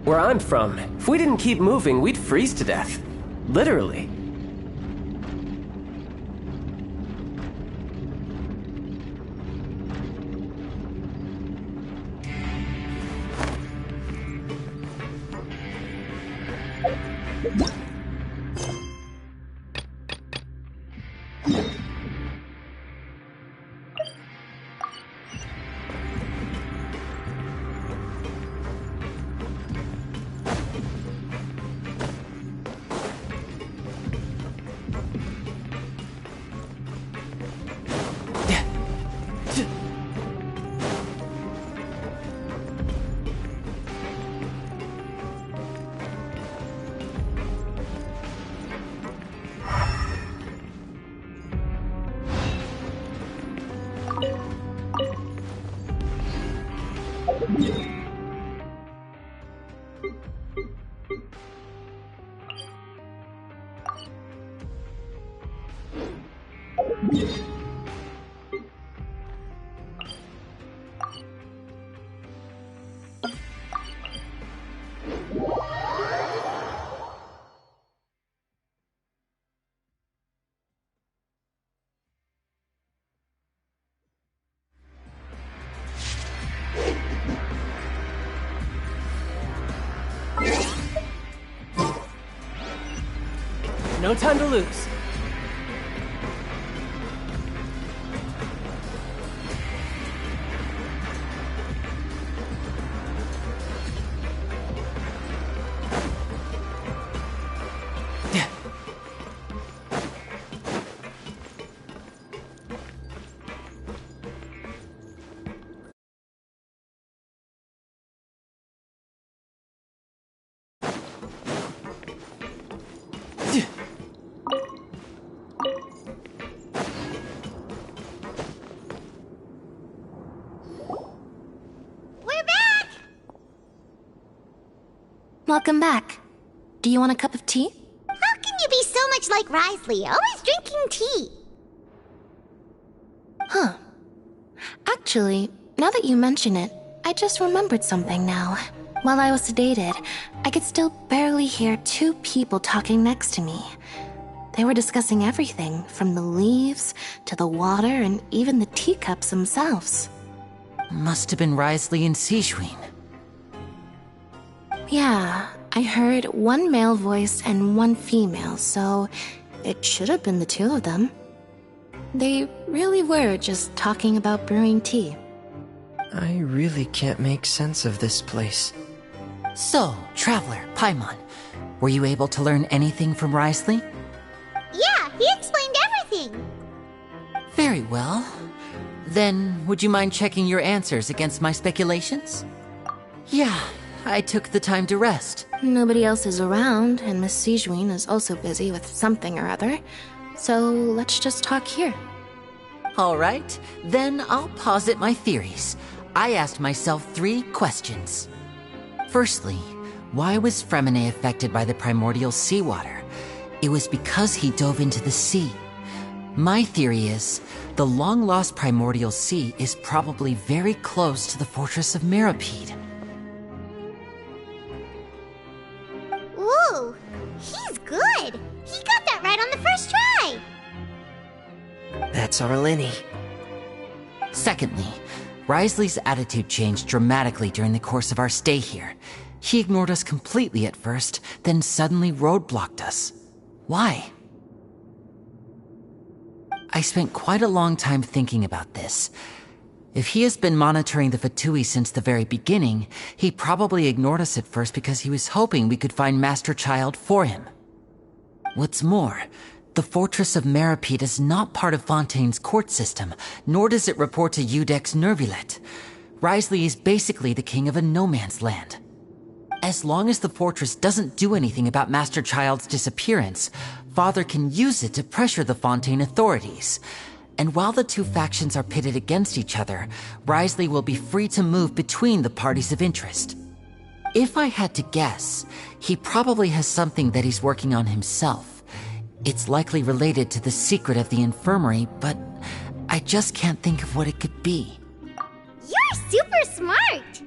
Where I'm from, if we didn't keep moving, we'd freeze to death. Literally. No time to lose. Welcome back. Do you want a cup of tea? How can you be so much like Risley, always drinking tea? Huh. Actually, now that you mention it, I just remembered something now. While I was sedated, I could still barely hear two people talking next to me. They were discussing everything, from the leaves to the water and even the teacups themselves. Must have been Risley and Sijwin. Yeah, I heard one male voice and one female, so it should have been the two of them. They really were just talking about brewing tea. I really can't make sense of this place. So, Traveler, Paimon, were you able to learn anything from Risley? Yeah, he explained everything. Very well. Then, would you mind checking your answers against my speculations? Yeah, I took the time to rest. Nobody else is around, and Miss Sijwin is also busy with something or other, so let's just talk here. All right, then I'll posit my theories. I asked myself 3 questions. Firstly, why was Fremine affected by the primordial seawater? It was because he dove into the sea. My theory is, the long-lost primordial sea is probably very close to the fortress of Meripede. Ooh, he's good. He got that right on the first try. That's our Lenny. Secondly, Risley's attitude changed dramatically during the course of our stay here. He ignored us completely at first, then suddenly roadblocked us. Why? I spent quite a long time thinking about this. If he has been monitoring the Fatui since the very beginning, he probably ignored us at first because he was hoping we could find Master Child for him. What's more, the Fortress of Meripede is not part of Fontaine's court system, nor does it report to Udex Nervulet. Risley is basically the king of a no-man's land. As long as the fortress doesn't do anything about Master Child's disappearance, Father can use it to pressure the Fontaine authorities. And while the two factions are pitted against each other, Risley will be free to move between the parties of interest. If I had to guess, he probably has something that he's working on himself. It's likely related to the secret of the infirmary, but I just can't think of what it could be. You're super smart.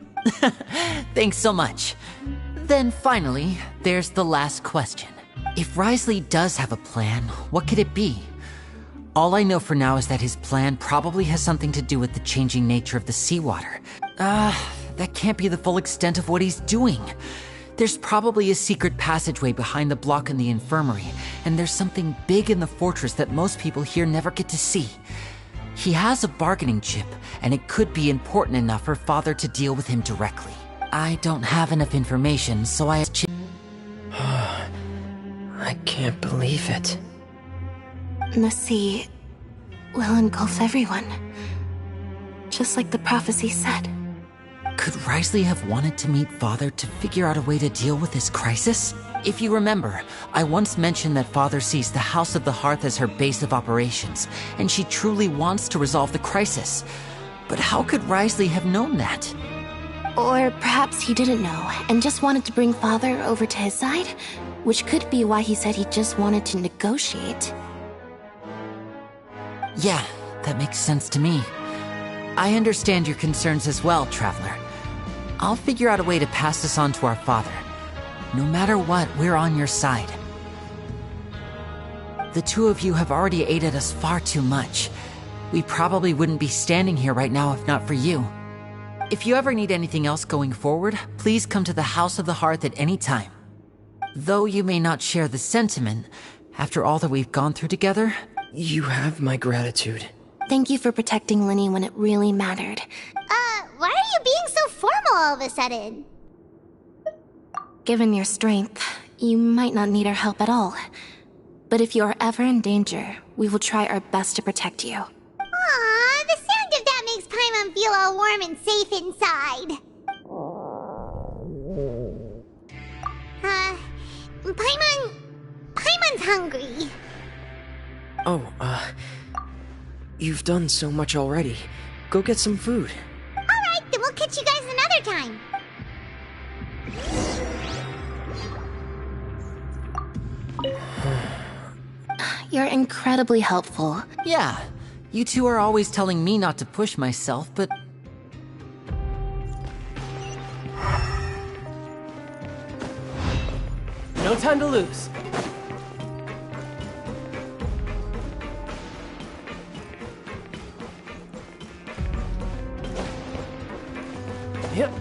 Thanks so much. Then finally, there's the last question. If Risley does have a plan, what could it be? All I know for now is that his plan probably has something to do with the changing nature of the seawater. That can't be the full extent of what he's doing. There's probably a secret passageway behind the block in the infirmary, and there's something big in the fortress that most people here never get to see. He has a bargaining chip, and it could be important enough for Father to deal with him directly. I don't have enough information, so I... I can't believe it. The sea will engulf everyone, just like the prophecy said. Could Risley have wanted to meet Father to figure out a way to deal with this crisis? If you remember, I once mentioned that Father sees the House of the Hearth as her base of operations, and she truly wants to resolve the crisis. But how could Risley have known that? Or perhaps he didn't know, and just wanted to bring Father over to his side? Which could be why he said he just wanted to negotiate. Yeah, that makes sense to me. I understand your concerns as well, Traveler. I'll figure out a way to pass this on to our father. No matter what, we're on your side. The two of you have already aided us far too much. We probably wouldn't be standing here right now if not for you. If you ever need anything else going forward, please come to the House of the Hearth at any time. Though you may not share the sentiment, after all that we've gone through together... You have my gratitude. Thank you for protecting Linny when it really mattered. Why are you being so formal all of a sudden? Given your strength, you might not need our help at all. But if you are ever in danger, we will try our best to protect you. Aw, the sound of that makes Paimon feel all warm and safe inside. Paimon's hungry. Oh, you've done so much already. Go get some food. Alright, then we'll catch you guys another time. You're incredibly helpful. Yeah, you two are always telling me not to push myself, but... No time to lose. Yep.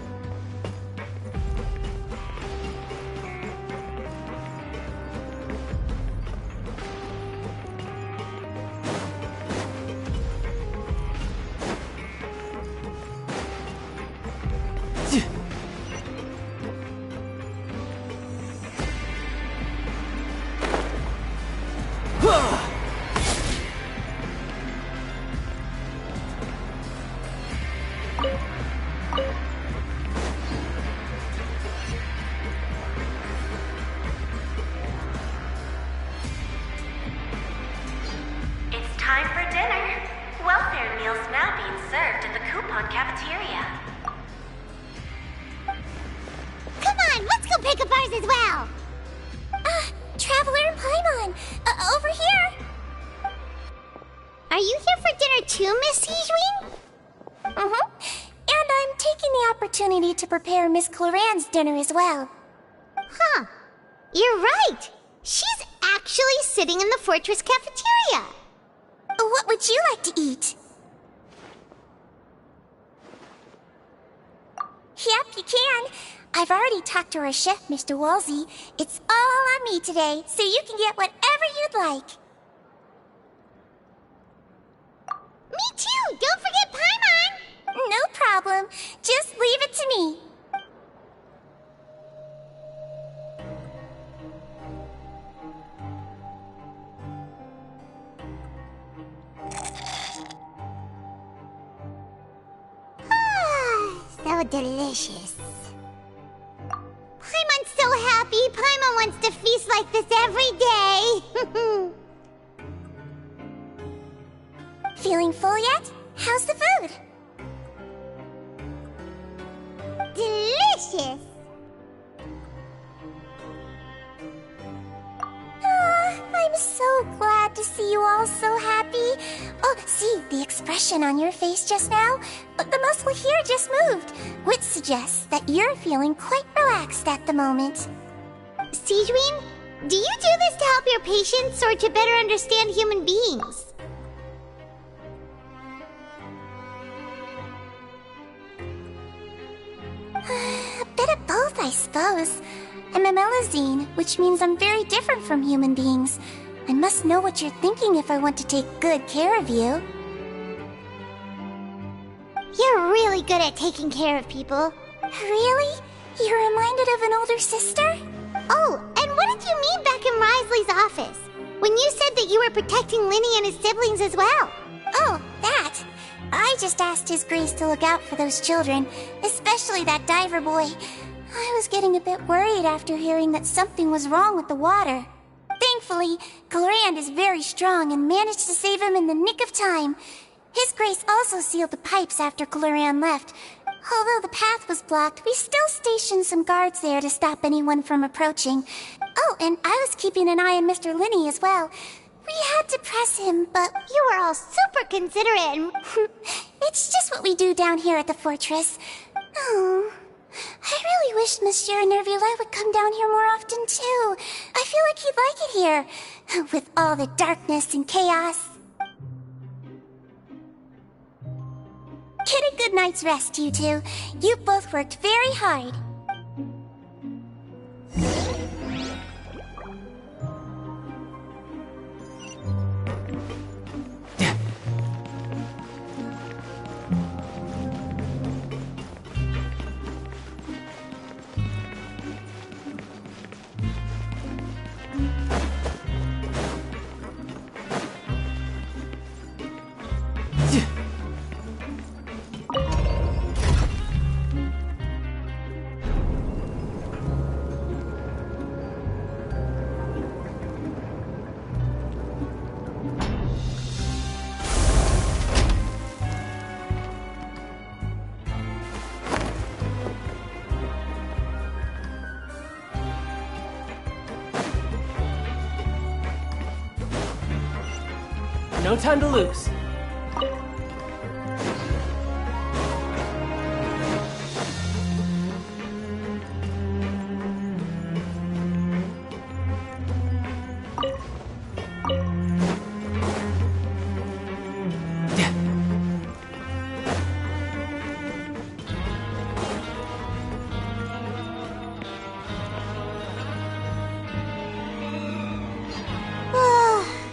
It's time for dinner. Welfare meals now being served in the coupon cafeteria. Come on, let's go pick up ours as well. Traveler and Paimon, over here. Are you here for dinner too, Miss Sijwing? And I'm taking the opportunity to prepare Miss Cloran's dinner as well. Huh. You're right. She's actually sitting in the fortress cafeteria. What would you like to eat? Yep, you can. I've already talked to our chef, Mr. Wolsey. It's all on me today, so you can get whatever you'd like. Me too! Don't forget Paimon! No problem. Just leave it to me. So delicious. Paimon's so happy. Paimon wants to feast like this every day. Feeling full yet? How's the food? Delicious. I'm so glad to see you all so happy. Oh, see the expression on your face just now, but the muscle here just moved, which suggests that you're feeling quite relaxed at the moment. Sigewinne, do you do this to help your patients or to better understand human beings? A bit of both, I suppose. I'm a Melusine, which means I'm very different from human beings. I must know what you're thinking if I want to take good care of you. You're really good at taking care of people. Really? You're reminded of an older sister? Oh, and what did you mean back in Risley's office? When you said that you were protecting Linny and his siblings as well? Oh, that. I just asked His Grace to look out for those children, especially that diver boy. I was getting a bit worried after hearing that something was wrong with the water. Thankfully, Clorand is very strong and managed to save him in the nick of time. His Grace also sealed the pipes after Clorand left. Although the path was blocked, we still stationed some guards there to stop anyone from approaching. Oh, and I was keeping an eye on Mr. Linny as well. We had to press him, but you were all super considerate. It's just what we do down here at the fortress. Oh, I really wish Monsieur Nervula would come down here more often too. I feel like he'd like it here, with all the darkness and chaos. Get a good night's rest, you two. You both worked very hard. No time to lose.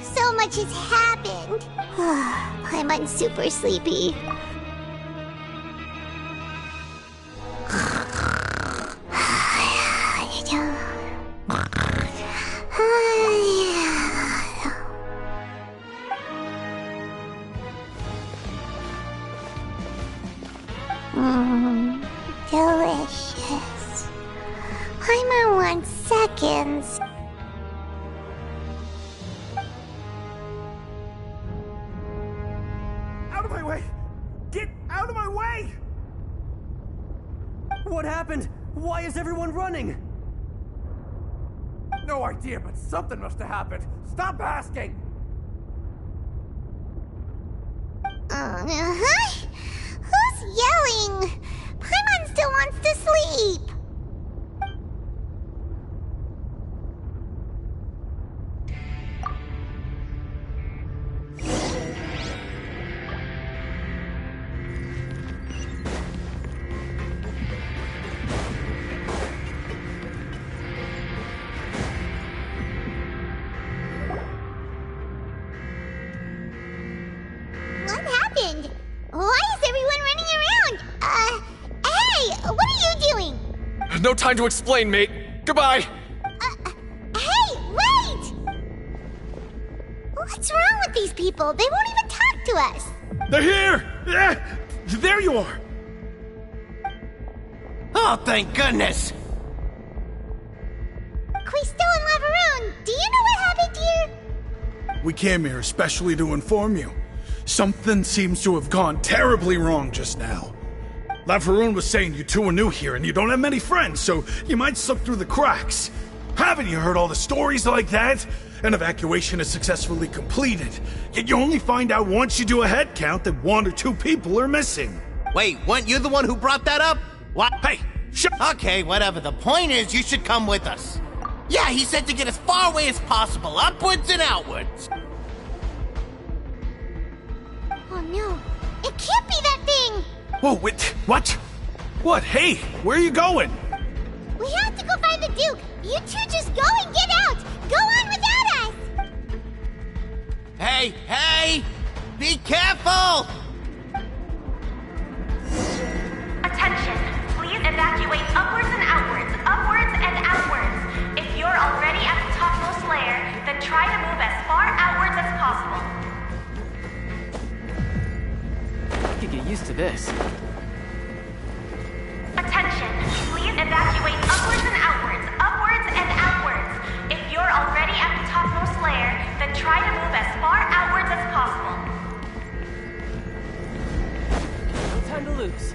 So much has happened. I'm super sleepy. Delicious. I'm on 1 second. Out of my way! Get out of my way! What happened? Why is everyone running? No idea, but something must have happened. Stop asking! Who's yelling? Paimon still wants to sleep. What happened? Why is everyone running around? Hey, what are you doing? No time to explain, mate. Goodbye! Hey, wait! What's wrong with these people? They won't even talk to us. They're here! There you are! Oh, thank goodness! Quisto and Lavaroon, do you know what happened here? We came here especially to inform you. Something seems to have gone terribly wrong just now. Lavaroon was saying you two are new here and you don't have many friends, so you might slip through the cracks. Haven't you heard all the stories like that? An evacuation is successfully completed, yet you only find out once you do a head count that 1 or 2 people are missing. Wait, weren't you the one who brought that up? What? Hey, shut up! Okay, whatever. The point is, you should come with us. Yeah, he said to get as far away as possible, upwards and outwards. Oh no, it can't be that thing! Whoa, wait, what? What? Hey, where are you going? We have to go find the Duke! You two just go and get out! Go on without us! Hey, hey! Be careful! Attention, please evacuate upwards and outwards, upwards and outwards. If you're already at the topmost layer, then try to move as far outwards as possible. I could get used to this. Attention, please evacuate upwards and outwards, upwards and outwards. If you're already at the topmost layer, then try to move as far outwards as possible. No time to lose.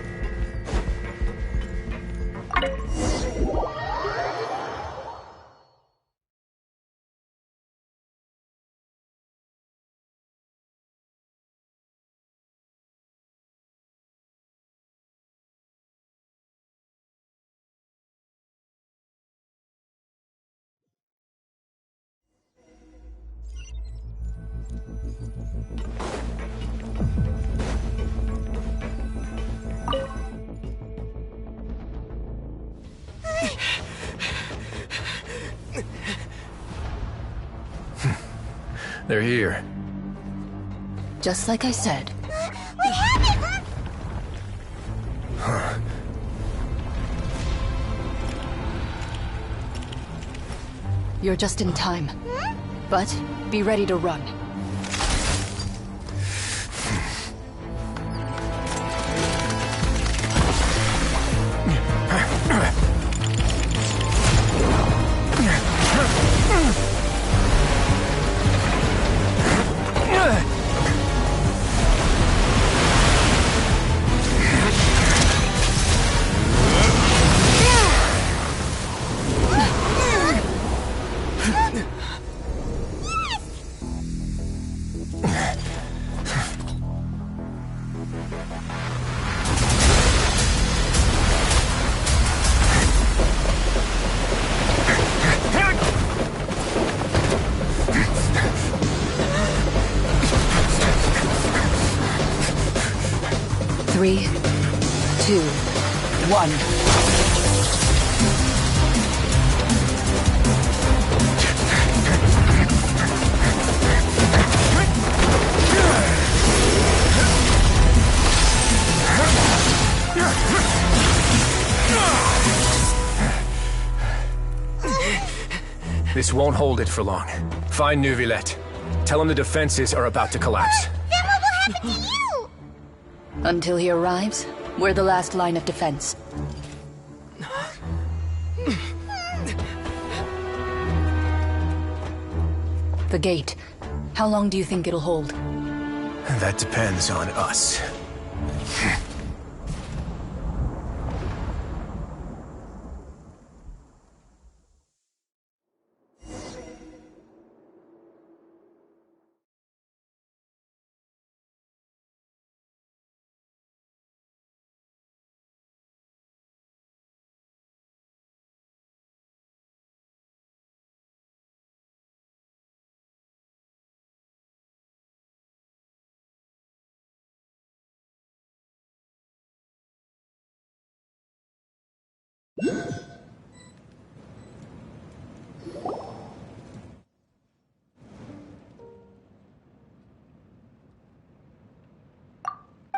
They're here. Just like I said. We have it! Huh. You're just in time. But be ready to run. Three, 2, 1. This won't hold it for long. Find Neuvillette. Tell him the defenses are about to collapse. Then what will happen to you? Until he arrives, we're the last line of defense. The gate. How long do you think it'll hold? That depends on us.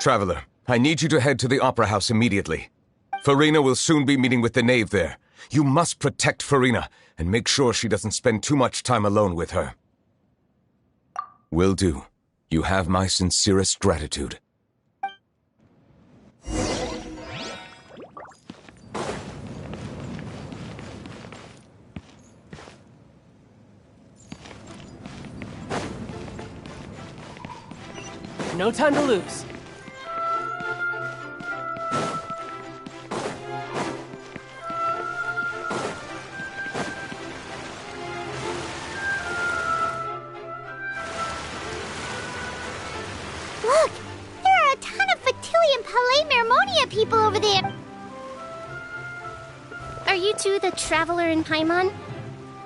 Traveler, I need you to head to the Opera House immediately. Farina will soon be meeting with the knave there. You must protect Farina, and make sure she doesn't spend too much time alone with her. Will do. You have my sincerest gratitude. No time to lose. you two the Traveler and Paimon?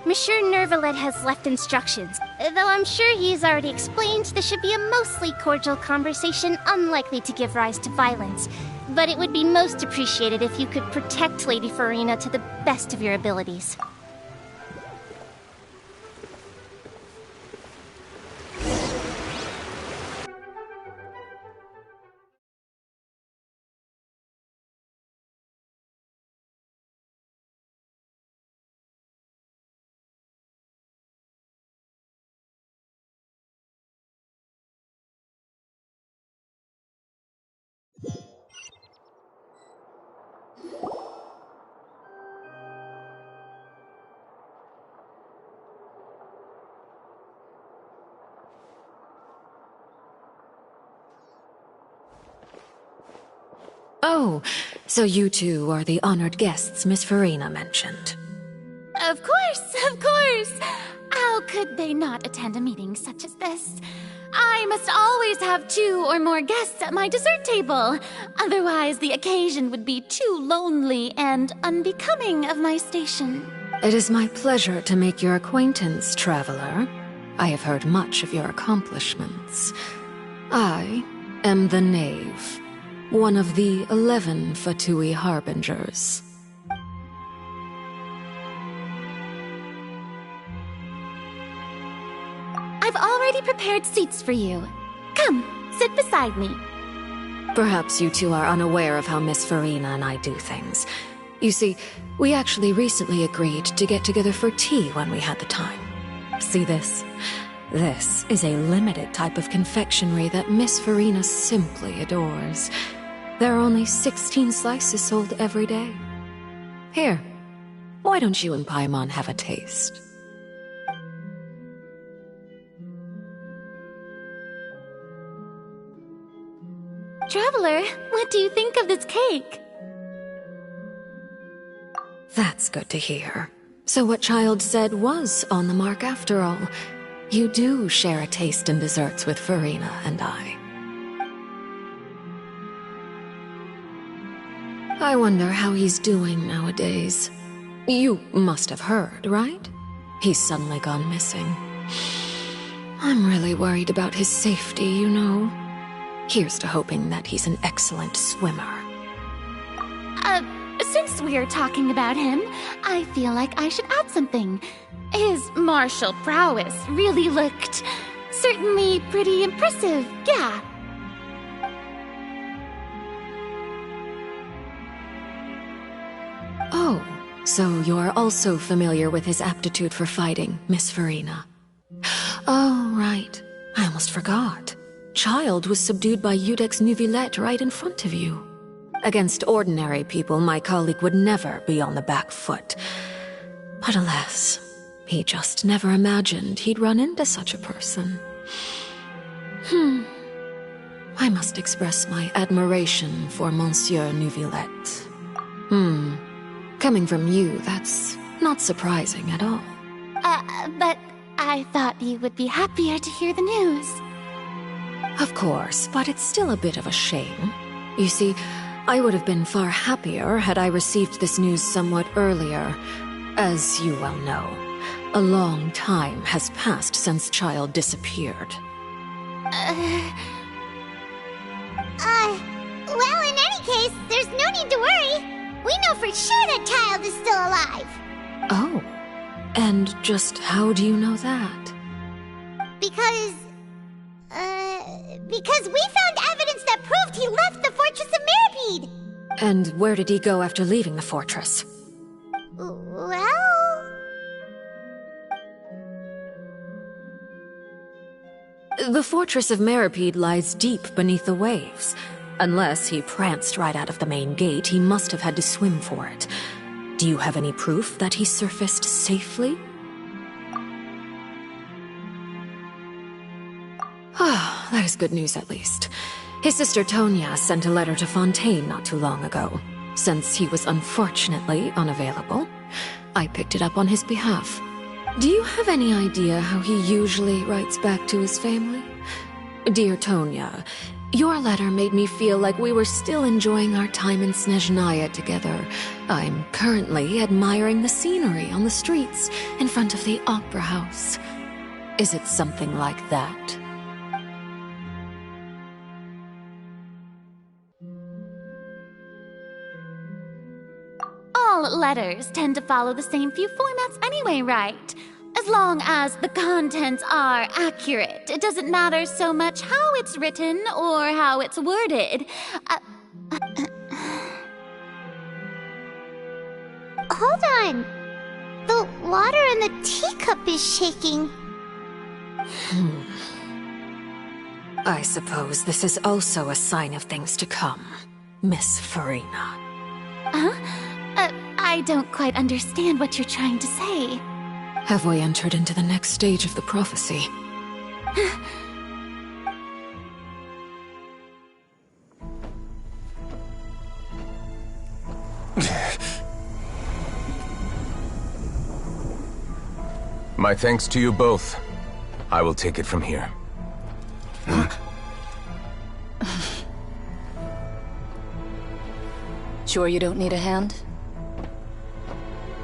Monsieur Nervalet has left instructions. Though I'm sure he's already explained, this should be a mostly cordial conversation, unlikely to give rise to violence. But it would be most appreciated if you could protect Lady Farina to the best of your abilities. Oh, so you two are the honored guests Miss Farina mentioned. Of course, of course! How could they not attend a meeting such as this? I must always have 2 or more guests at my dessert table. Otherwise, the occasion would be too lonely and unbecoming of my station. It is my pleasure to make your acquaintance, Traveler. I have heard much of your accomplishments. I am the Knave, one of the 11 Fatui Harbingers. I've already prepared seats for you. Come, sit beside me. Perhaps you two are unaware of how Miss Farina and I do things. You see, we actually recently agreed to get together for tea when we had the time. See this? This is a limited type of confectionery that Miss Farina simply adores. There are only 16 slices sold every day. Here, why don't you and Paimon have a taste? Traveler, what do you think of this cake? That's good to hear. So what Child said was on the mark after all. You do share a taste in desserts with Farina and I. I wonder how he's doing nowadays. You must have heard, right? He's suddenly gone missing. I'm really worried about his safety, you know. Here's to hoping that he's an excellent swimmer. Since we're talking about him, I feel like I should add something. His martial prowess really looked certainly pretty impressive, yeah. Oh, so you're also familiar with his aptitude for fighting, Miss Farina. Oh, right. I almost forgot. Child was subdued by Iudex Neuvillette right in front of you. Against ordinary people, my colleague would never be on the back foot. But alas, he just never imagined he'd run into such a person. I must express my admiration for Monsieur Neuvillette. Coming from you, that's not surprising at all. But I thought you would be happier to hear the news. Of course, but it's still a bit of a shame. You see, I would have been far happier had I received this news somewhat earlier. As you well know, a long time has passed since Child disappeared. Well, in any case, there's no need to worry. We know for sure that Child is still alive. Oh, and just how do you know that? Because we found evidence that proved he left the Fortress of Meripede. And where did he go after leaving the fortress? Well... The Fortress of Meripede lies deep beneath the waves. Unless he pranced right out of the main gate, he must have had to swim for it. Do you have any proof that he surfaced safely? Ah, that is good news at least. His sister Tonya sent a letter to Fontaine not too long ago. Since he was unfortunately unavailable, I picked it up on his behalf. Do you have any idea how he usually writes back to his family? Dear Tonya, Your letter made me feel like we were still enjoying our time in Snezhnaya together. I'm currently admiring the scenery on the streets in front of the opera house. Is it something like that? All letters tend to follow the same few formats anyway, right? As long as the contents are accurate, it doesn't matter so much how it's written or how it's worded. Hold on. The water in the teacup is shaking. I suppose this is also a sign of things to come, Miss Farina. Huh? I don't quite understand what you're trying to say. Have we entered into the next stage of the prophecy? My thanks to you both. I will take it from here. Sure you don't need a hand?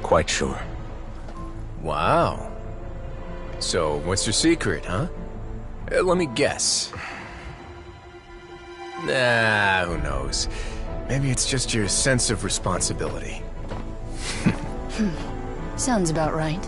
Quite sure. Wow. So, what's your secret, huh? Let me guess. Nah, who knows? Maybe it's just your sense of responsibility. Sounds about right.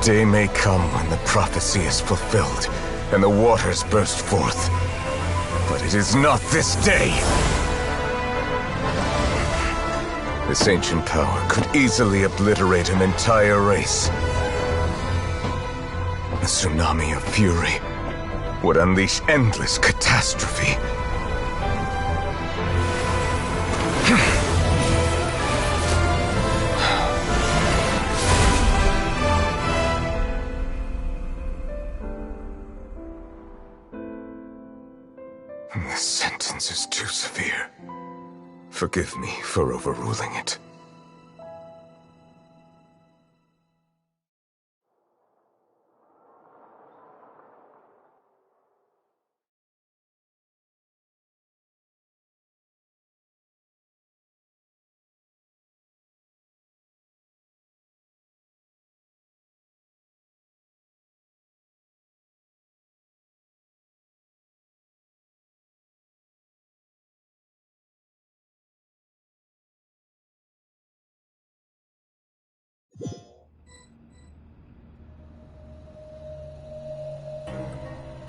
Day may come when the prophecy is fulfilled, and the waters burst forth. But it is not this day! This ancient power could easily obliterate an entire race. A tsunami of fury would unleash endless catastrophe. This sentence is too severe. Forgive me for overruling it.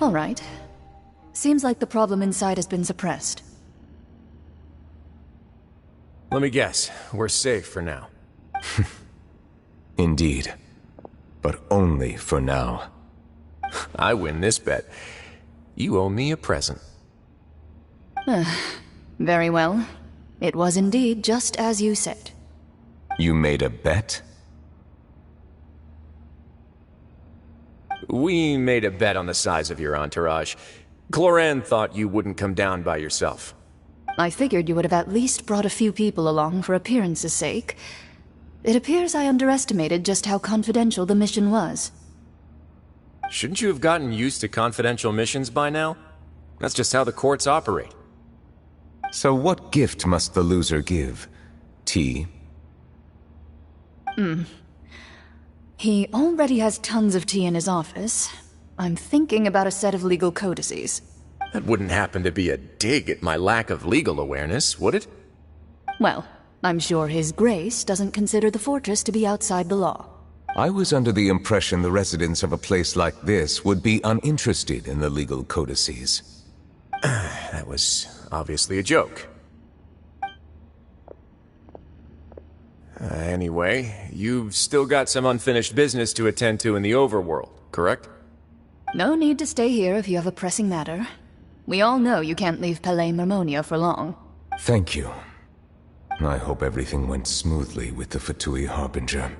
All right. Seems like the problem inside has been suppressed. Let me guess. We're safe for now. Indeed. But only for now. I win this bet. You owe me a present. Very well. It was indeed just as you said. You made a bet? We made a bet on the size of your entourage. Cloran thought you wouldn't come down by yourself. I figured you would have at least brought a few people along for appearance's sake. It appears I underestimated just how confidential the mission was. Shouldn't you have gotten used to confidential missions by now? That's just how the courts operate. So what gift must the loser give? Tea? He already has tons of tea in his office. I'm thinking about a set of legal codices. That wouldn't happen to be a dig at my lack of legal awareness, would it? Well, I'm sure His Grace doesn't consider the fortress to be outside the law. I was under the impression the residents of a place like this would be uninterested in the legal codices. That was obviously a joke. Anyway, you've still got some unfinished business to attend to in the overworld, correct? No need to stay here if you have a pressing matter. We all know you can't leave Palais Mermonia for long. Thank you. I hope everything went smoothly with the Fatui Harbinger.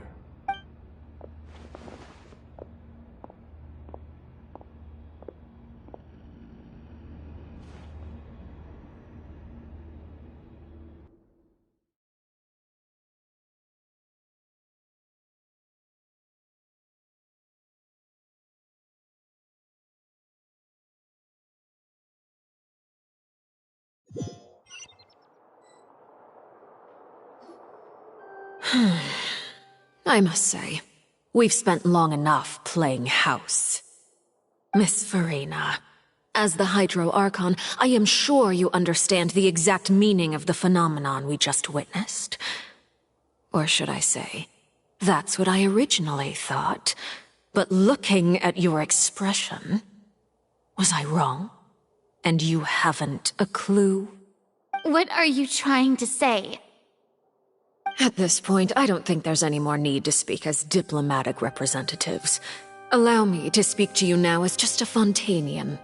I must say, we've spent long enough playing house. Miss Farina, as the Hydro Archon, I am sure you understand the exact meaning of the phenomenon we just witnessed. Or should I say, that's what I originally thought. But looking at your expression, was I wrong? And you haven't a clue? What are you trying to say? At this point, I don't think there's any more need to speak as diplomatic representatives. Allow me to speak to you now as just a Fontainian.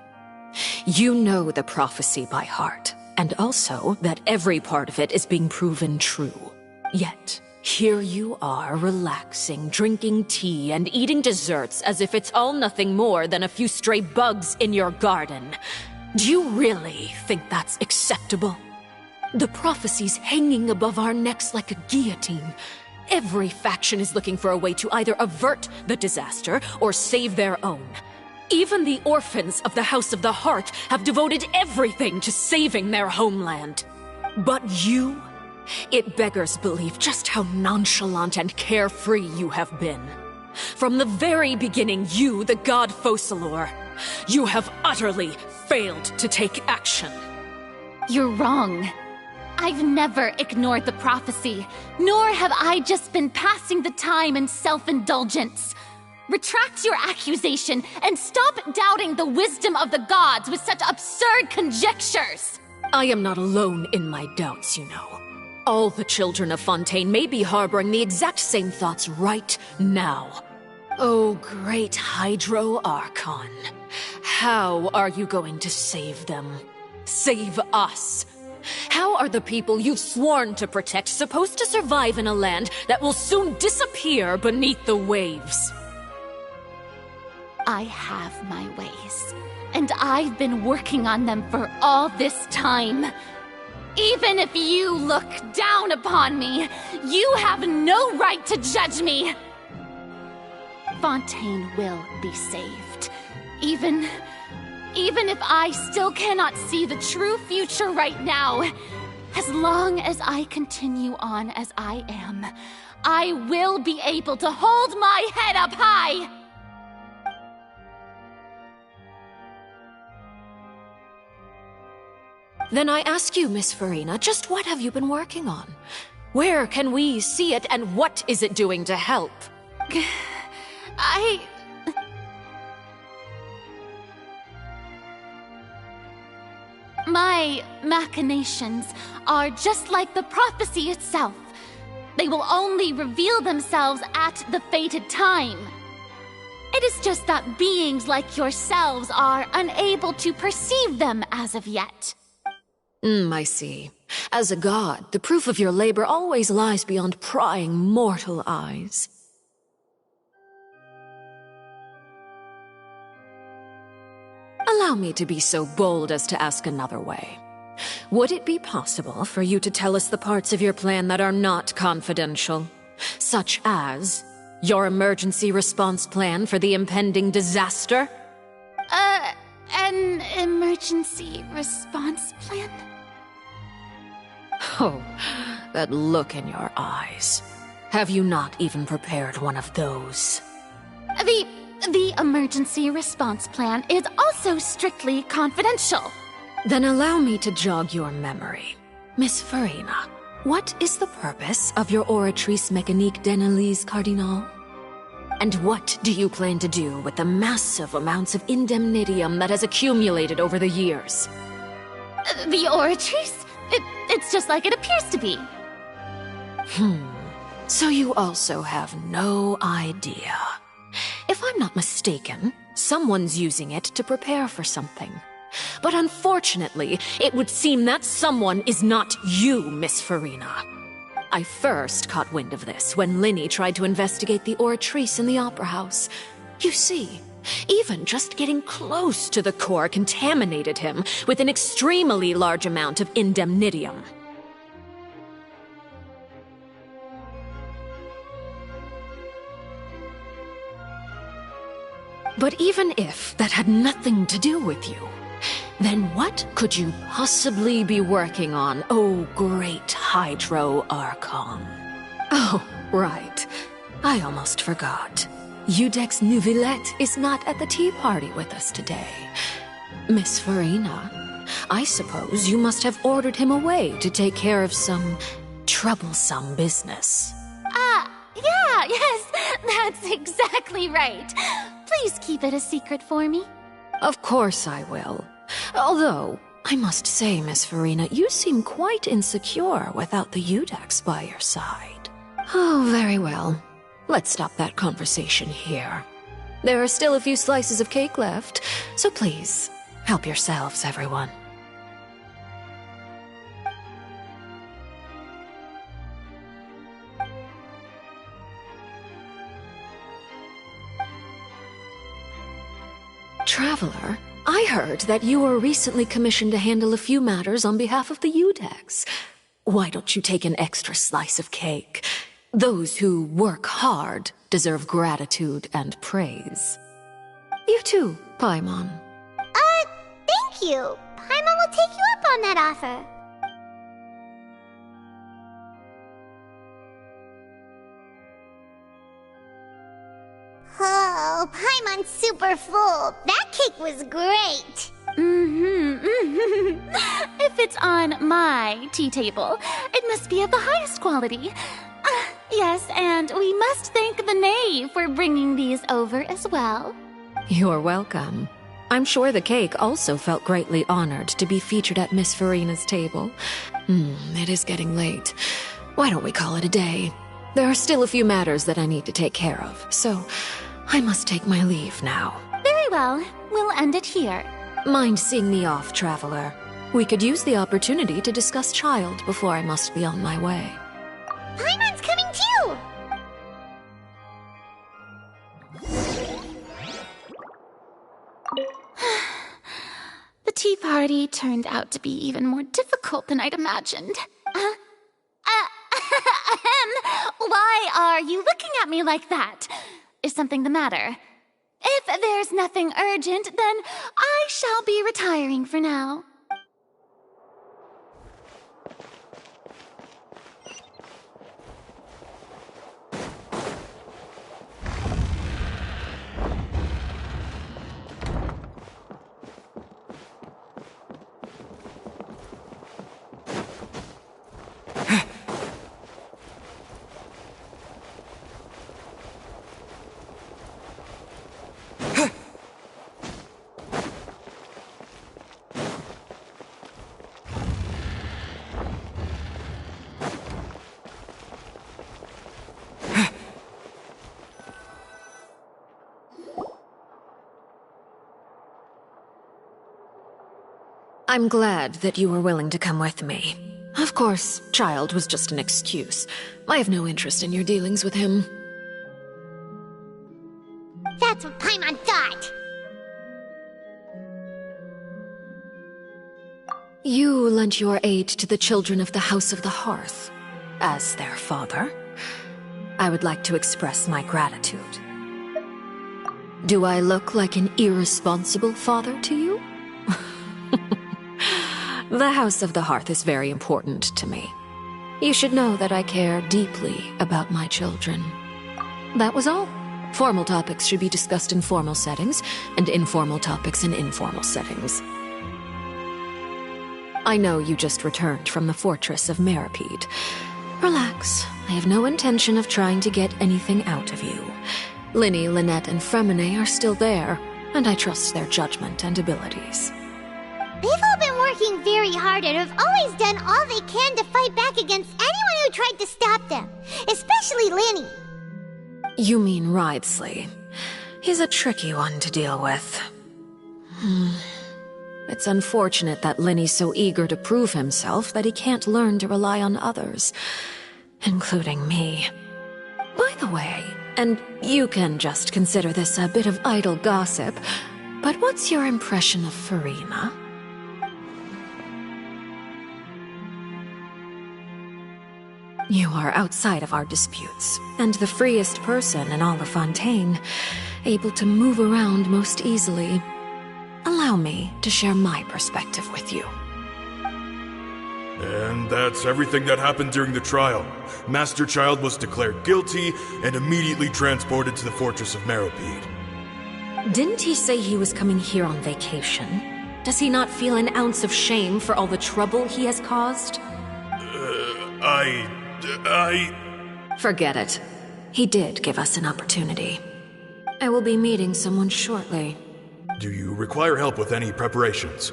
You know the prophecy by heart, and also that every part of it is being proven true. Yet, here you are relaxing, drinking tea, and eating desserts as if it's all nothing more than a few stray bugs in your garden. Do you really think that's acceptable? The prophecy's hanging above our necks like a guillotine. Every faction is looking for a way to either avert the disaster or save their own. Even the orphans of the House of the Heart have devoted everything to saving their homeland. But you? It beggars belief just how nonchalant and carefree you have been. From the very beginning, you, the god Focalor, you have utterly failed to take action. You're wrong. I've never ignored the prophecy, nor have I just been passing the time in self-indulgence. Retract your accusation and stop doubting the wisdom of the gods with such absurd conjectures! I am not alone in my doubts, you know. All the children of Fontaine may be harboring the exact same thoughts right now. Oh, great Hydro Archon. How are you going to save them? Save us? How are the people you've sworn to protect supposed to survive in a land that will soon disappear beneath the waves? I have my ways, and I've been working on them for all this time. Even if you look down upon me, you have no right to judge me! Fontaine will be saved. Even if I still cannot see the true future right now, as long as I continue on as I am, I will be able to hold my head up high! Then I ask you, Miss Farina, just what have you been working on? Where can we see it, and what is it doing to help? My machinations are just like the prophecy itself. They will only reveal themselves at the fated time. It is just that beings like yourselves are unable to perceive them as of yet. I see. As a god, the proof of your labor always lies beyond prying mortal eyes. Allow me to be so bold as to ask another way. Would it be possible for you to tell us the parts of your plan that are not confidential? Such as your emergency response plan for the impending disaster? An emergency response plan? Oh, that look in your eyes. Have you not even prepared one of those? The emergency response plan is also strictly confidential. Then allow me to jog your memory. Miss Farina, what is the purpose of your Oratrice Mécanique d'Analyse Cardinal? And what do you plan to do with the massive amounts of indemnitium that has accumulated over the years? The Oratrice? It's just like it appears to be. So you also have no idea. If I'm not mistaken, someone's using it to prepare for something. But unfortunately, it would seem that someone is not you, Miss Farina. I first caught wind of this when Linny tried to investigate the oratrice in the Opera House. You see, even just getting close to the core contaminated him with an extremely large amount of indemnitium. But even if that had nothing to do with you, then what could you possibly be working on, oh great Hydro Archon? Oh, right. I almost forgot. Udex Neuvillette is not at the tea party with us today. Miss Farina, I suppose you must have ordered him away to take care of some troublesome business. Yeah, yes, that's exactly right. Please keep it a secret for me. Of course I will. Although, I must say, Miss Farina, you seem quite insecure without the Udex by your side. Oh, very well. Let's stop that conversation here. There are still a few slices of cake left, so please, help yourselves, everyone. Traveler, I heard that you were recently commissioned to handle a few matters on behalf of the Udex. Why don't you take an extra slice of cake? Those who work hard deserve gratitude and praise. You too, Paimon. Thank you. Paimon will take you up on that offer. Oh, Paimon's super full. That cake was great. If it's on my tea table, it must be of the highest quality. Yes, and we must thank the knave for bringing these over as well. You're welcome. I'm sure the cake also felt greatly honored to be featured at Miss Farina's table. It is getting late. Why don't we call it a day? There are still a few matters that I need to take care of, so I must take my leave now. Very well. We'll end it here. Mind seeing me off, Traveler? We could use the opportunity to discuss Child before I must be on my way. Paimon's coming too! The tea party turned out to be even more difficult than I'd imagined. Why are you looking at me like that? Is something the matter? If there's nothing urgent, then I shall be retiring for now. I'm glad that you were willing to come with me. Of course, Child was just an excuse. I have no interest in your dealings with him. That's what Paimon thought. You lent your aid to the children of the House of the Hearth. As their father, I would like to express my gratitude. Do I look like an irresponsible father to you? The House of the Hearth is very important to me. You should know that I care deeply about my children. That was all. Formal topics should be discussed in formal settings, and informal topics in informal settings. I know you just returned from the fortress of Meripede. Relax. I have no intention of trying to get anything out of you. Linny, Lynette, and Fremine are still there, and I trust their judgment and abilities. They've all been working very hard and have always done all they can to fight back against anyone who tried to stop them, especially Linny. You mean Wriothesley. He's a tricky one to deal with. It's unfortunate that Linny's so eager to prove himself that he can't learn to rely on others, including me. By the way, and you can just consider this a bit of idle gossip, but what's your impression of Furina? You are outside of our disputes, and the freest person in all of Fontaine, able to move around most easily. Allow me to share my perspective with you. And that's everything that happened during the trial. Master Child was declared guilty and immediately transported to the Fortress of Meropide. Didn't he say he was coming here on vacation? Does he not feel an ounce of shame for all the trouble he has caused? Forget it. He did give us an opportunity. I will be meeting someone shortly. Do you require help with any preparations?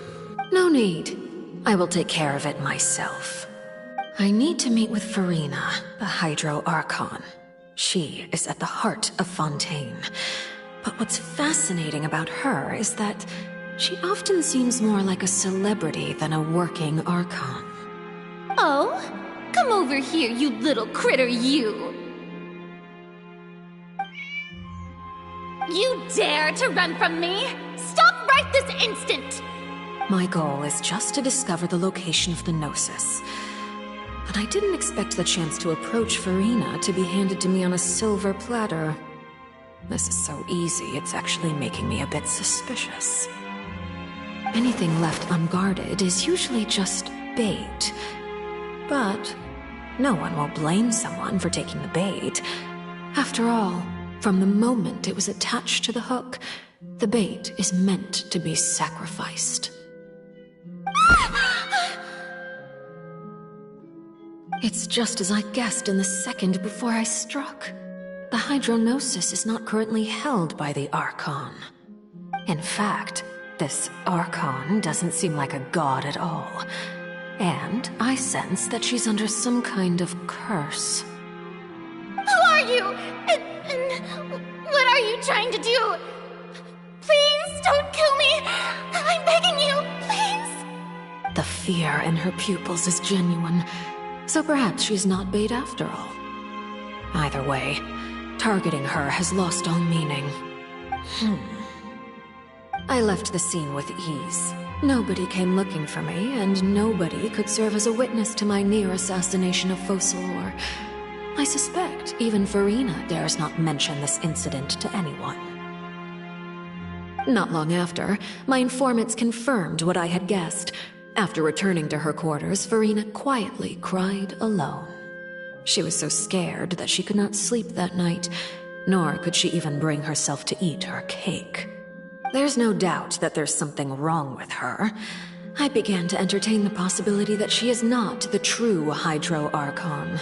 No need. I will take care of it myself. I need to meet with Furina, the Hydro Archon. She is at the heart of Fontaine. But what's fascinating about her is that she often seems more like a celebrity than a working Archon. Oh? Come over here, you little critter, you! You dare to run from me? Stop right this instant! My goal is just to discover the location of the Gnosis. But I didn't expect the chance to approach Furina to be handed to me on a silver platter. This is so easy, it's actually making me a bit suspicious. Anything left unguarded is usually just bait. But no one will blame someone for taking the bait. After all, from the moment it was attached to the hook, the bait is meant to be sacrificed. It's just as I guessed in the second before I struck. The Hydrognosis is not currently held by the Archon. In fact, this Archon doesn't seem like a god at all. And I sense that she's under some kind of curse. Who are you? And what are you trying to do? Please don't kill me! I'm begging you, please! The fear in her pupils is genuine, so perhaps she's not bait after all. Either way, targeting her has lost all meaning. I left the scene with ease. Nobody came looking for me, and nobody could serve as a witness to my near assassination of Focalor. I suspect even Furina dares not mention this incident to anyone. Not long after, my informants confirmed what I had guessed. After returning to her quarters, Furina quietly cried alone. She was so scared that she could not sleep that night, nor could she even bring herself to eat her cake. There's no doubt that there's something wrong with her. I began to entertain the possibility that she is not the true Hydro Archon.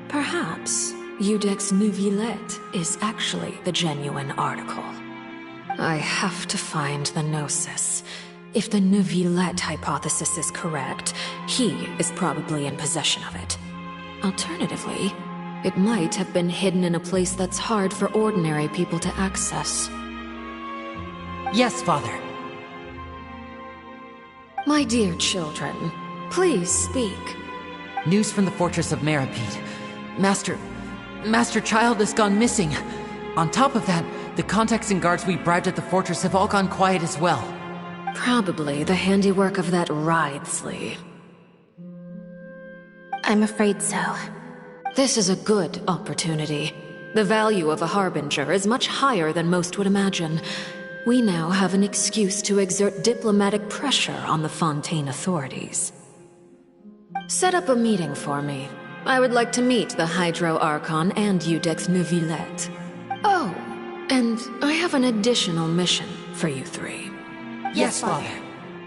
Perhaps Iudex Neuvillette is actually the genuine article. I have to find the Gnosis. If the Neuvillette hypothesis is correct, he is probably in possession of it. Alternatively, it might have been hidden in a place that's hard for ordinary people to access. Yes, Father. My dear children, please speak. News from the Fortress of Meropide. Master Child has gone missing. On top of that, the contacts and guards we bribed at the fortress have all gone quiet as well. Probably the handiwork of that Ridesley. I'm afraid so. This is a good opportunity. The value of a Harbinger is much higher than most would imagine. We now have an excuse to exert diplomatic pressure on the Fontaine authorities. Set up a meeting for me. I would like to meet the Hydro Archon and Iudex Neuvillette. Oh, and I have an additional mission for you three. Yes, Father.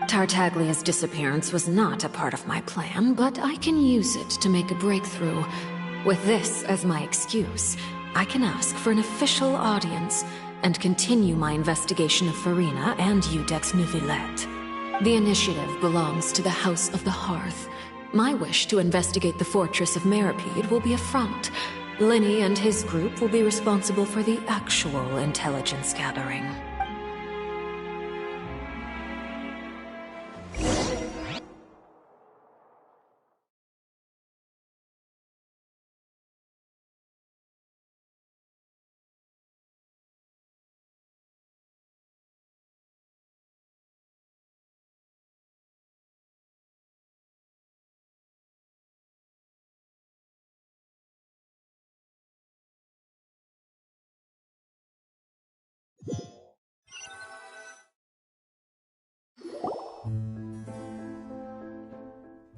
Tartaglia's disappearance was not a part of my plan, but I can use it to make a breakthrough. With this as my excuse, I can ask for an official audience and continue my investigation of Furina and Iudex Neuvillette. The initiative belongs to the House of the Hearth. My wish to investigate the Fortress of Meropide will be a front. Linny and his group will be responsible for the actual intelligence gathering.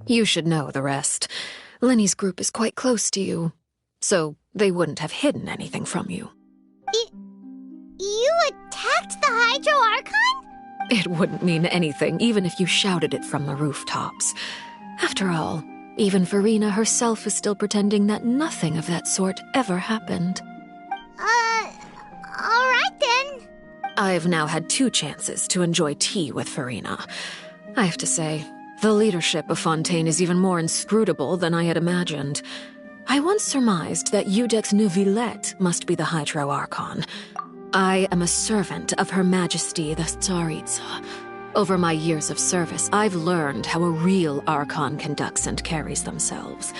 You should know the rest. Lenny's group is quite close to you, so they wouldn't have hidden anything from you. You attacked the Hydro Archon? It wouldn't mean anything, even if you shouted it from the rooftops. After all, even Farina herself is still pretending that nothing of that sort ever happened. Alright then. I've now had 2 chances to enjoy tea with Farina. I have to say, the leadership of Fontaine is even more inscrutable than I had imagined. I once surmised that Iudex Neuvillette must be the Hydro Archon. I am a servant of Her Majesty the Tsaritsa. Over my years of service, I've learned how a real Archon conducts and carries themselves.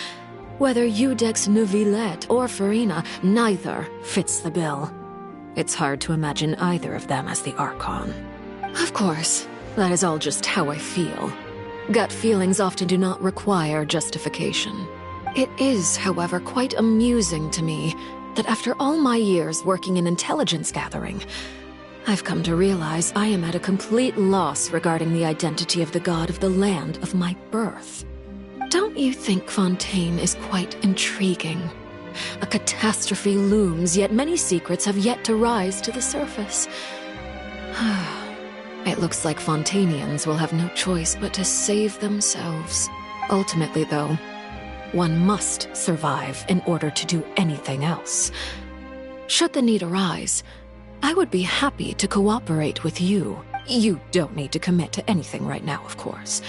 Whether Iudex Neuvillette or Farina, neither fits the bill. It's hard to imagine either of them as the Archon. Of course, that is all just how I feel. Gut feelings often do not require justification. It is, however, quite amusing to me that after all my years working in intelligence gathering, I've come to realize I am at a complete loss regarding the identity of the god of the land of my birth. Don't you think Fontaine is quite intriguing? A catastrophe looms, yet many secrets have yet to rise to the surface. It looks like Fontainians will have no choice but to save themselves. Ultimately, though, one must survive in order to do anything else. Should the need arise, I would be happy to cooperate with you. You don't need to commit to anything right now, of course.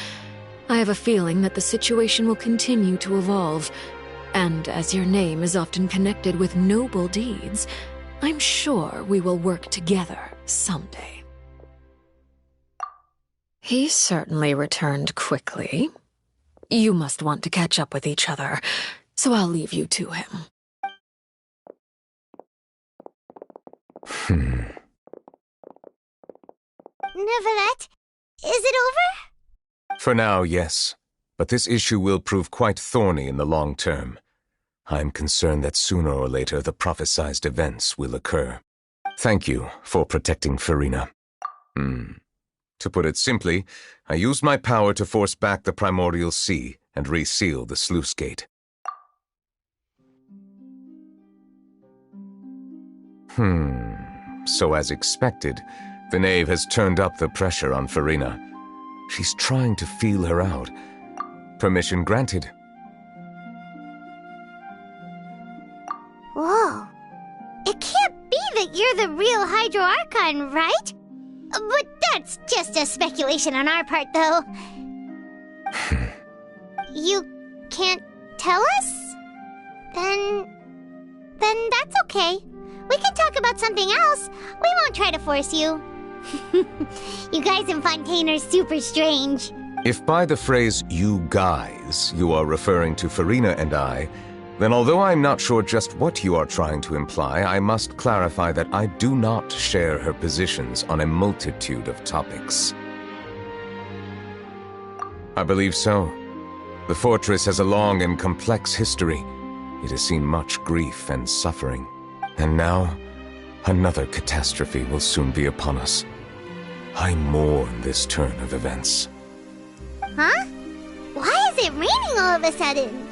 I have a feeling that the situation will continue to evolve, and as your name is often connected with noble deeds, I'm sure we will work together someday. He certainly returned quickly. You must want to catch up with each other, so I'll leave you to him. Neuvillette, is it over? For now, yes. But this issue will prove quite thorny in the long term. I'm concerned that sooner or later the prophesized events will occur. Thank you for protecting Farina. To put it simply, I used my power to force back the primordial sea and reseal the sluice gate. So as expected, the knave has turned up the pressure on Farina. She's trying to feel her out. Permission granted. Whoa. It can't be that you're the real Hydro Archon, right? But that's just a speculation on our part, though. You can't tell us? Then that's okay. We can talk about something else. We won't try to force you. You guys in Fontaine are super strange. If by the phrase, you guys, you are referring to Farina and I, then although I'm not sure just what you are trying to imply, I must clarify that I do not share her positions on a multitude of topics. I believe so. The fortress has a long and complex history. It has seen much grief and suffering. And now, another catastrophe will soon be upon us. I mourn this turn of events. Huh? Why is it raining all of a sudden?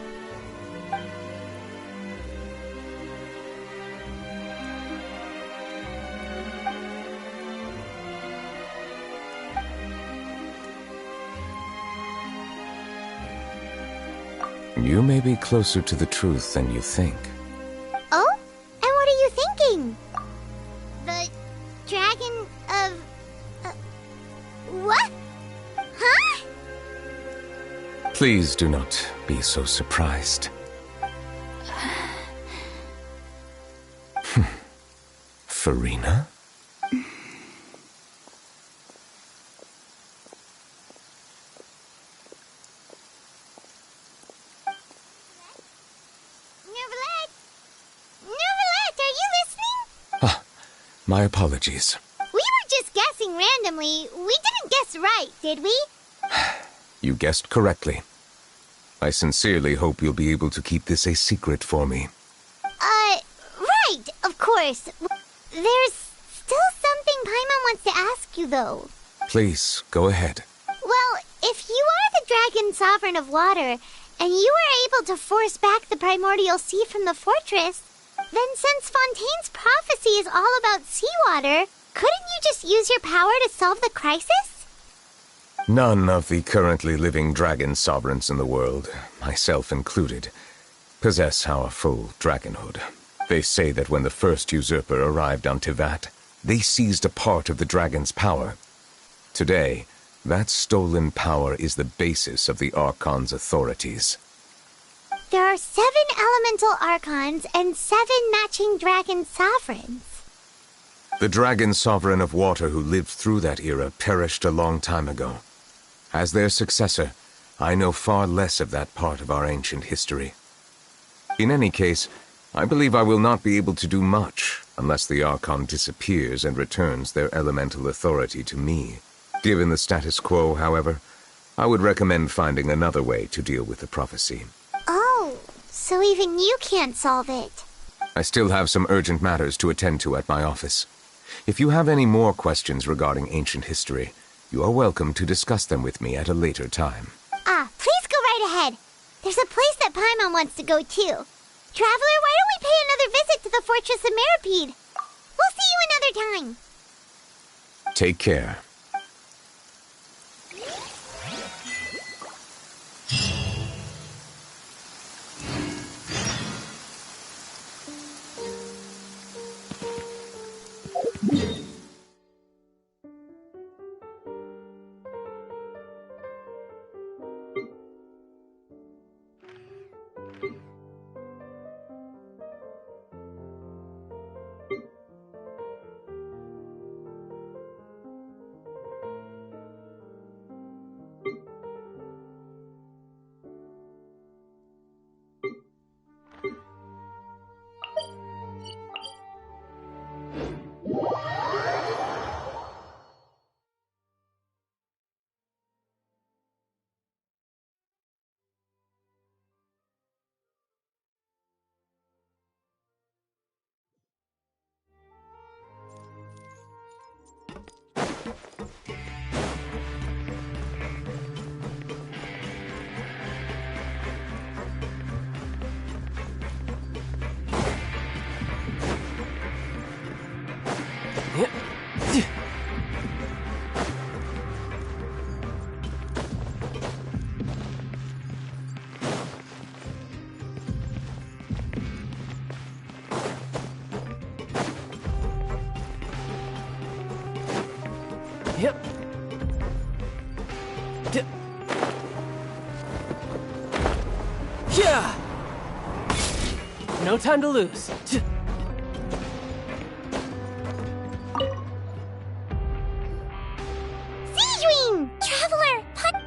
You may be closer to the truth than you think. Oh? And what are you thinking? The dragon of... what? Huh? Please do not be so surprised. Farina? My apologies. We were just guessing randomly. We didn't guess right, did we? You guessed correctly. I sincerely hope you'll be able to keep this a secret for me. Right, of course. There's still something Paimon wants to ask you, though. Please, go ahead. Well, if you are the Dragon Sovereign of Water, and you were able to force back the primordial sea from the fortress, then since Fontaine's prophecy is all about seawater, couldn't you just use your power to solve the crisis? None of the currently living dragon sovereigns in the world, myself included, possess our full dragonhood. They say that when the first usurper arrived on Tivat, they seized a part of the dragon's power. Today, that stolen power is the basis of the Archon's authorities. There are 7 elemental archons and 7 matching dragon sovereigns. The dragon sovereign of water who lived through that era perished a long time ago. As their successor, I know far less of that part of our ancient history. In any case, I believe I will not be able to do much unless the Archon disappears and returns their elemental authority to me. Given the status quo, however, I would recommend finding another way to deal with the prophecy. Oh, so even you can't solve it. I still have some urgent matters to attend to at my office. If you have any more questions regarding ancient history, you are welcome to discuss them with me at a later time. Please go right ahead. There's a place that Paimon wants to go too. Traveler, why don't we pay another visit to the Fortress of Meripede? We'll see you another time. Take care. Yep. Yeah. No time to lose. Traveler,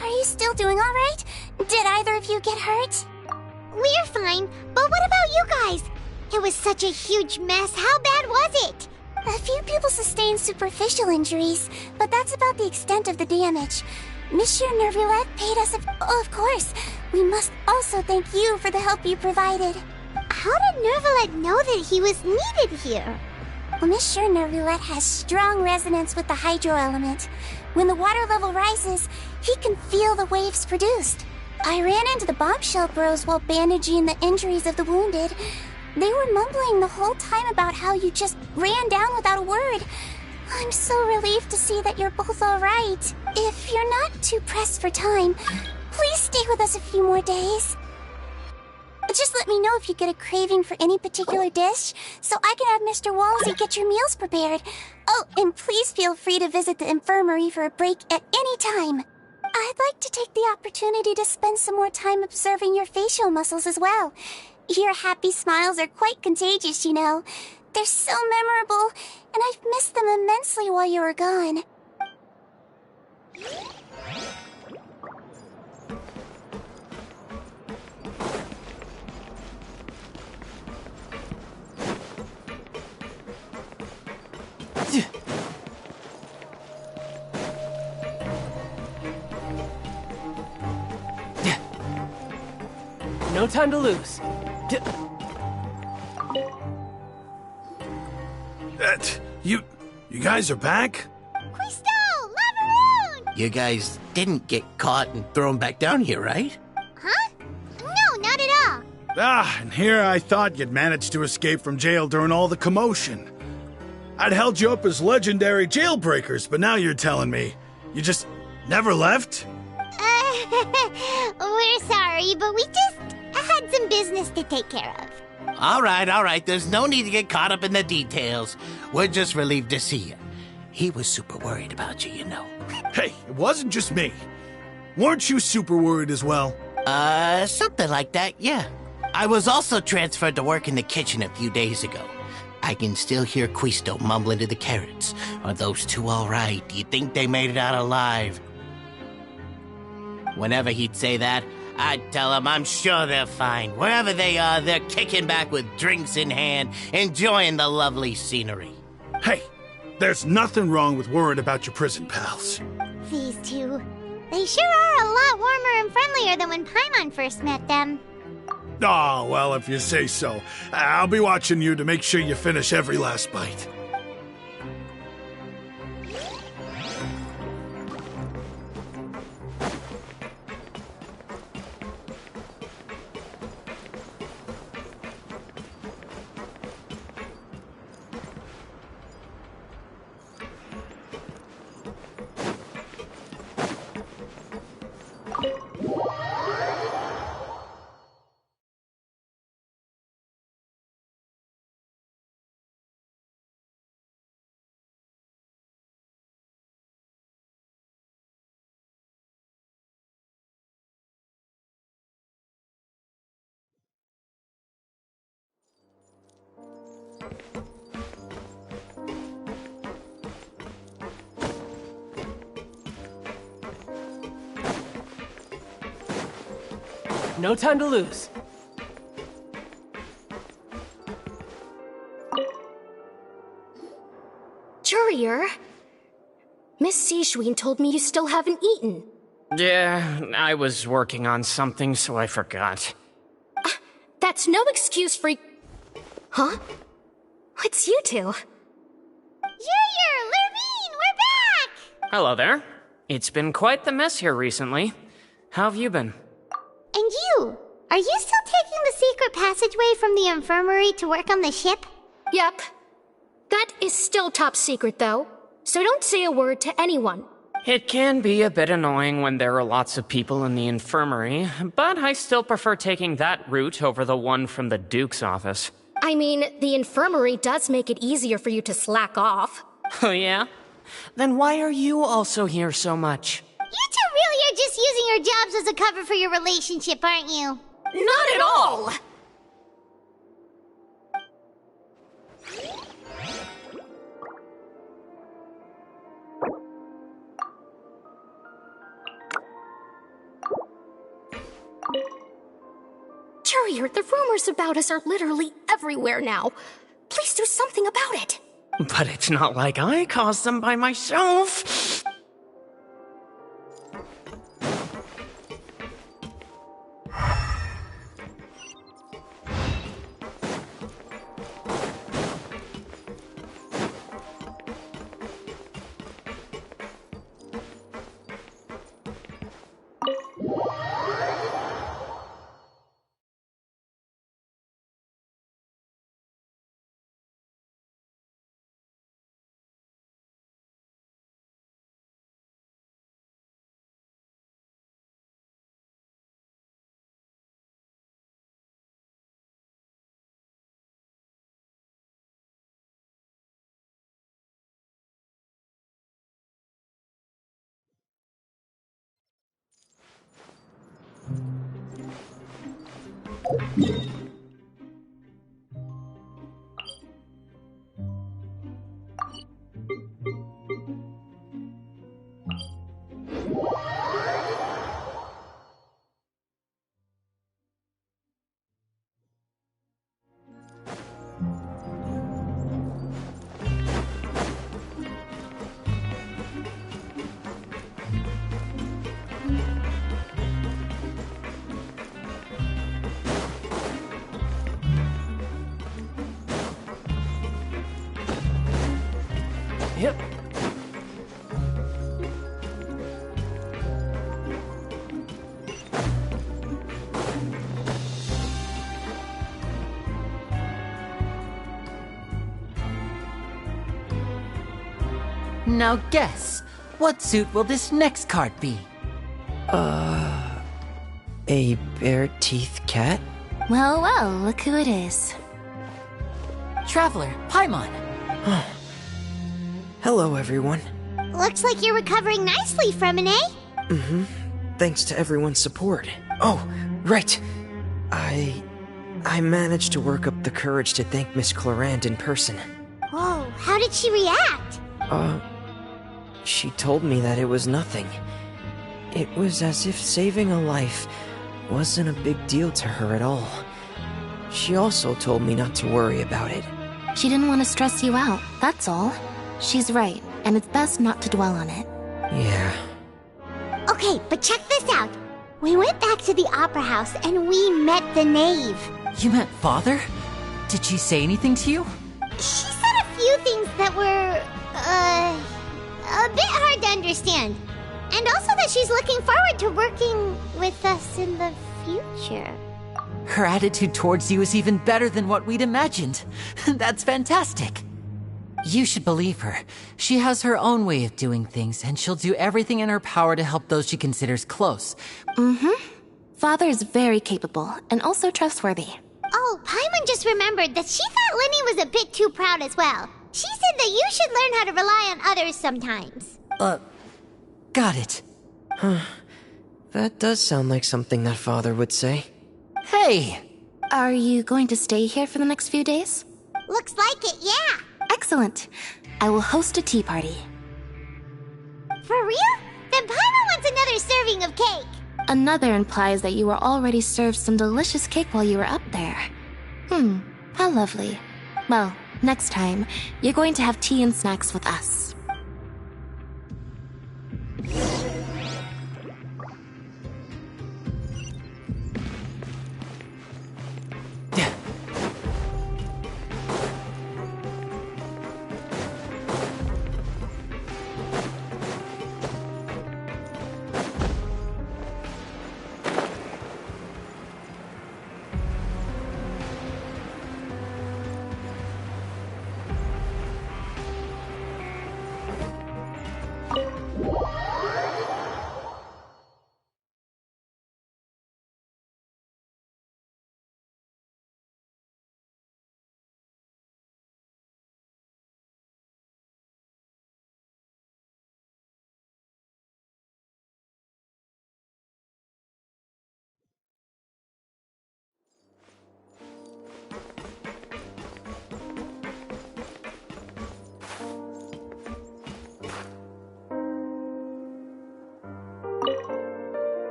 are you still doing all right? Did either of you get hurt? We're fine, but what about you guys? It was such a huge mess. How bad was it? A few people sustained superficial injuries, but that's about the extent of the damage. Monsieur Nervulette paid us of course. We must also thank you for the help you provided. How did Nervulette know that he was needed here? Well, Monsieur Nervulette has strong resonance with the hydro element. When the water level rises, he can feel the waves produced. I ran into the bombshell bros while bandaging the injuries of the wounded. They were mumbling the whole time about how you just ran down without a word. I'm so relieved to see that you're both all right. If you're not too pressed for time, please stay with us a few more days. Just let me know if you get a craving for any particular dish, so I can have Mr. Walsey get your meals prepared. Oh, and please feel free to visit the infirmary for a break at any time. I'd like to take the opportunity to spend some more time observing your facial muscles as well. Your happy smiles are quite contagious, you know. They're so memorable, and I've missed them immensely while you were gone. No time to lose. You guys are back? Crystal! Lavaroon! You guys didn't get caught and thrown back down here, right? Huh? No, not at all. And here I thought you'd managed to escape from jail during all the commotion. I'd held you up as legendary jailbreakers, but now you're telling me you just never left? We're sorry, but we just had some business to take care of. All right. There's no need to get caught up in the details. We're just relieved to see you. He was super worried about you, you know. Hey, it wasn't just me. Weren't you super worried as well? Something like that, yeah. I was also transferred to work in the kitchen a few days ago. I can still hear Quisto mumbling to the carrots. Are those two all right? Do you think they made it out alive? Whenever he'd say that, I'd tell him I'm sure they're fine. Wherever they are, they're kicking back with drinks in hand, enjoying the lovely scenery. Hey, there's nothing wrong with worrying about your prison pals. These two. They sure are a lot warmer and friendlier than when Paimon first met them. Oh, well, if you say so. I'll be watching you to make sure you finish every last bite. No time to lose. Courier, Miss Sijun told me you still haven't eaten. Yeah, I was working on something, so I forgot. That's no excuse for... Huh? It's you two. Courier, Lurvine, we're back! Hello there. It's been quite the mess here recently. How have you been? And you? Are you still taking the secret passageway from the infirmary to work on the ship? Yep. That is still top secret, though, so don't say a word to anyone. It can be a bit annoying when there are lots of people in the infirmary, but I still prefer taking that route over the one from the Duke's office. I mean, the infirmary does make it easier for you to slack off. Oh yeah? Then why are you also here so much? You two really are just using your jobs as a cover for your relationship, aren't you? Not at all! Courier, the rumors about us are literally everywhere now. Please do something about it. But it's not like I caused them by myself. Yep. Now guess, what suit will this next card be? A bare-teeth cat? Well, well, look who it is. Traveler, Paimon. Hello, everyone. Looks like you're recovering nicely from it, eh? Mm-hmm. Thanks to everyone's support. Oh, right. I managed to work up the courage to thank Miss Clorand in person. Whoa, how did she react? She told me that it was nothing. It was as if saving a life wasn't a big deal to her at all. She also told me not to worry about it. She didn't want to stress you out, that's all. She's right, and it's best not to dwell on it. Yeah. Okay, but check this out. We went back to the opera house and we met the knave. You met Father? Did she say anything to you? She said a few things that were, a bit hard to understand. And also that she's looking forward to working with us in the future. Her attitude towards you is even better than what we'd imagined. That's fantastic. You should believe her. She has her own way of doing things, and she'll do everything in her power to help those she considers close. Mm-hmm. Father is very capable, and also trustworthy. Oh, Paimon just remembered that she thought Lenny was a bit too proud as well. She said that you should learn how to rely on others sometimes. Got it. Huh. That does sound like something that Father would say. Hey! Are you going to stay here for the next few days? Looks like it, yeah. Excellent. I will host a tea party. For real? Then Paimon wants another serving of cake. Another implies that you were already served some delicious cake while you were up there. How lovely. Well, next time, you're going to have tea and snacks with us.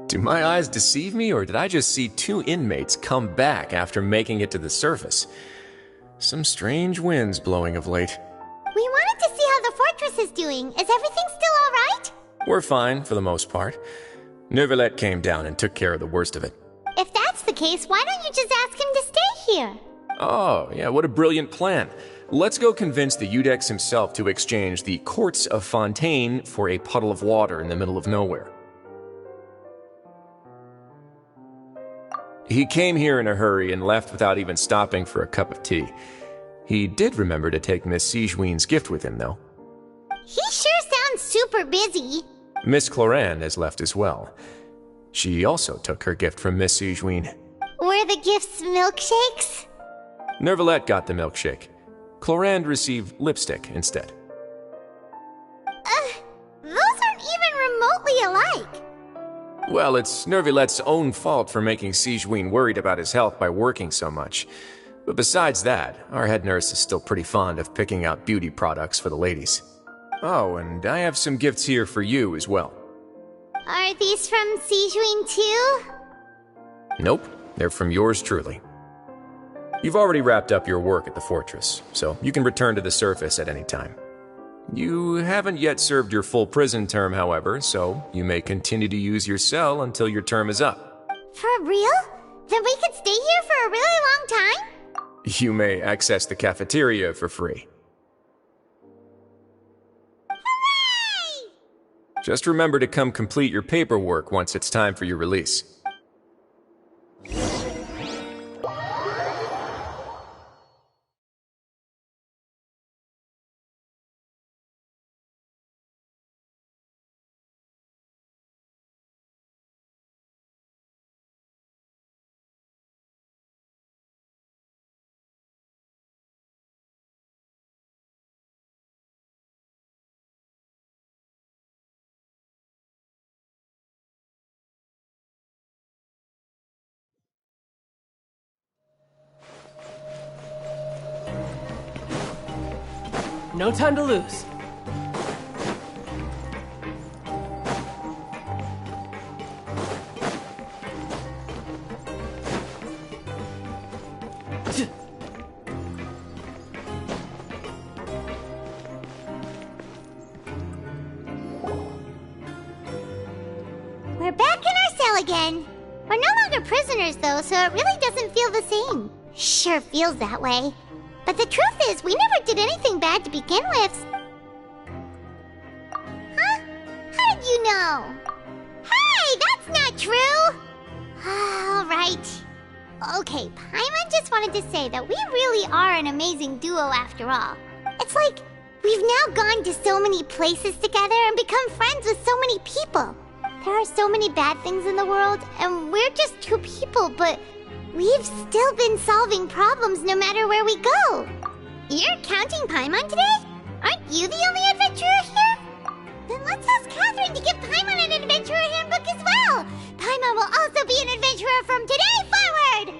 Do my eyes deceive me, or did I just see two inmates come back after making it to the surface? Some strange winds blowing of late. We wanted to see how the fortress is doing. Is everything still alright? We're fine, for the most part. Neuvillette came down and took care of the worst of it. If that's the case, why don't you just ask him to stay here? Oh, yeah, what a brilliant plan. Let's go convince the Iudex himself to exchange the courts of Fontaine for a puddle of water in the middle of nowhere. He came here in a hurry and left without even stopping for a cup of tea. He did remember to take Miss Sigewinne's gift with him, though. He sure sounds super busy. Miss Clorand has left as well. She also took her gift from Miss Sigewinne. Were the gifts milkshakes? Neuvillette got the milkshake. Clorand received lipstick instead. Those aren't even remotely alike. Well, it's Neuvillette's own fault for making Sigewinne worried about his health by working so much. But besides that, our head nurse is still pretty fond of picking out beauty products for the ladies. Oh, and I have some gifts here for you as well. Are these from Sigewinne too? Nope, they're from yours truly. You've already wrapped up your work at the fortress, so you can return to the surface at any time. You haven't yet served your full prison term, however, so you may continue to use your cell until your term is up. For real? Then we could stay here for a really long time? You may access the cafeteria for free. Hooray! Just remember to come complete your paperwork once it's time for your release. No time to lose. We're back in our cell again. We're no longer prisoners, though, so it really doesn't feel the same. Sure feels that way. But the truth is, we never did anything bad to begin with. Huh? How did you know? Hey, that's not true! All right. Okay, Paimon just wanted to say that we really are an amazing duo after all. It's like, we've now gone to so many places together and become friends with so many people. There are so many bad things in the world, and we're just two people, but we've still been solving problems no matter where we go. You're counting Paimon today? Aren't you the only adventurer here? Then let's ask Catherine to give Paimon an adventurer handbook as well. Paimon will also be an adventurer from today forward.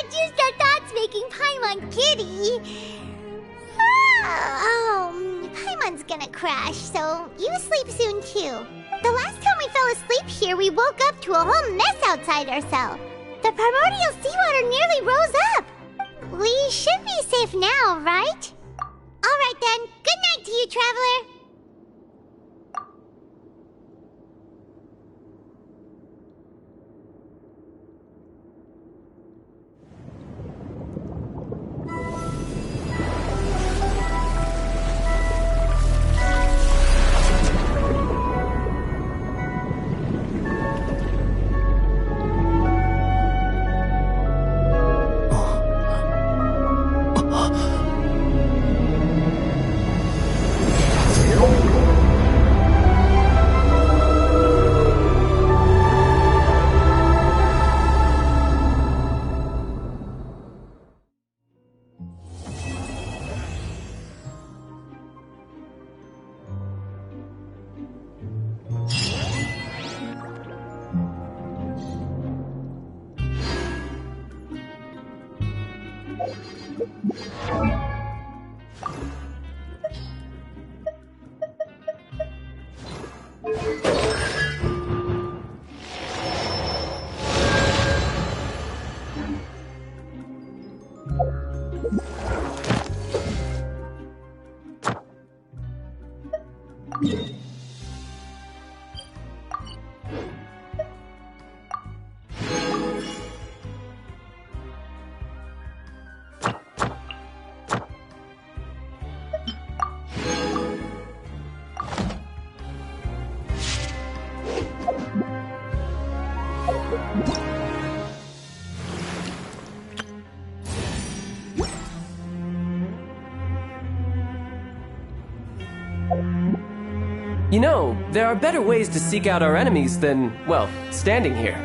Just our thoughts making Paimon giddy. Paimon's gonna crash, so you sleep soon too. The last time we fell asleep here, we woke up to a whole mess outside our cell. The primordial seawater nearly rose up. We should be safe now, right? All right then. Good night to you, traveler. You know, there are better ways to seek out our enemies than, well, standing here.